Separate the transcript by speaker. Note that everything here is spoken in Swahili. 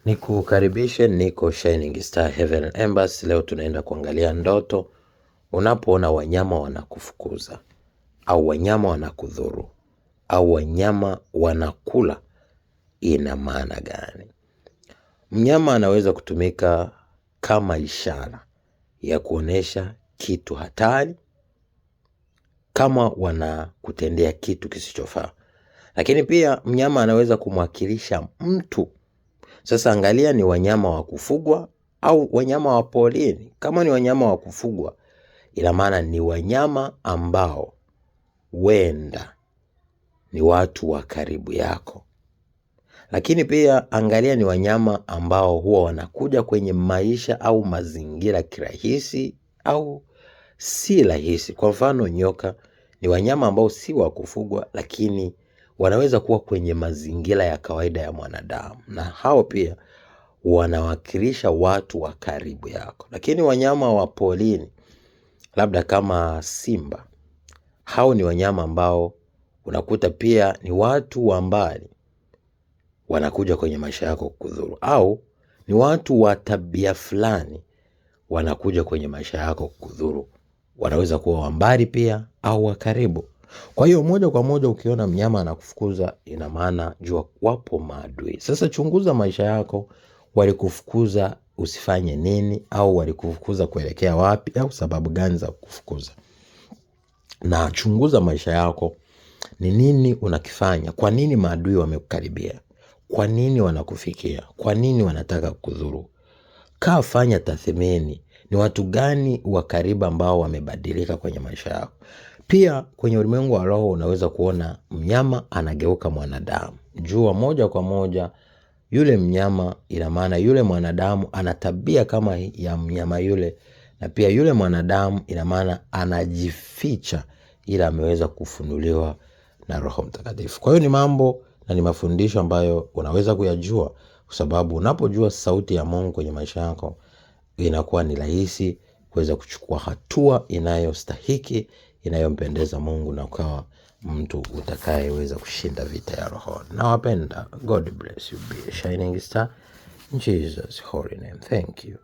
Speaker 1: Nikukaribishe, niko Shining Star Heaven Embassy. Leo tunaenda kuangalia ndoto. Unapoona wanyama wanakufukuza au wanyama wanakudhuru au wanyama wanakula, ina maana gani? Mnyama anaweza kutumika kama ishara ya kuonesha kitu hatari, kama wanakutendea kitu kisichofaa. Lakini pia mnyama anaweza kumwakilisha mtu. Sasa angalia ni wanyama wa kufugwa au wanyama wa porini. Kama ni wanyama wa kufugwa, ina maana ni wanyama ambao wenda ni watu wa karibu yako. Lakini pia angalia ni wanyama ambao huwa wanakuja kwenye maisha au mazingira kirahisi au si rahisi. Kwa mfano nyoka ni wanyama ambao si wa kufugwa, lakini wanaweza kuwa kwenye mazingira ya kawaida ya mwanadamu, na hao pia wanawakilisha watu wa karibu yako. Lakini wanyama wa porini labda kama simba, hao ni wanyama ambao unakuta pia ni watu wa mbali wanakuja kwenye maisha yako kukudhuru, au ni watu wa tabia fulani wanakuja kwenye maisha yako kukudhuru. Wanaweza kuwa wa mbali pia au wa karibu. Kwa hiyo moja kwa moja ukiona mnyama anakufukuza, ina maana jua wapo maadui. Sasa chunguza maisha yako, walikufukuza usifanye nini, au walikufukuza kuelekea wapi, au sababu gani za kufukuza. Na chunguza maisha yako, ni nini unakifanya, kwa nini maadui wamekukaribia, kwa nini wanakufikia, kwa nini wanataka kukudhuru. Kaa fanya tathmini, ni watu gani wa karibu ambao wamebadilika kwenye maisha yako. Pia kwenye ulimwengu wa roho unaweza kuona mnyama anageuka mwanadamu. Jua moja kwa moja yule mnyama, ina maana yule mwanadamu ana tabia kama ya mnyama yule, na pia yule mwanadamu ina maana anajificha, ila ameweza kufunuliwa na Roho Mtakatifu. Kwa hiyo ni mambo na ni mafundisho ambayo unaweza kuyajua, kwa sababu unapojua sauti ya Mungu kwenye maisha yako, inakuwa ni rahisi kuweza kuchukua hatua inayostahiki, inayompendeza Mungu, na ukawa mtu utakayeweza kushinda vita ya roho. Nawapenda. God bless you. Be a shining star in Jesus' holy name. Thank you.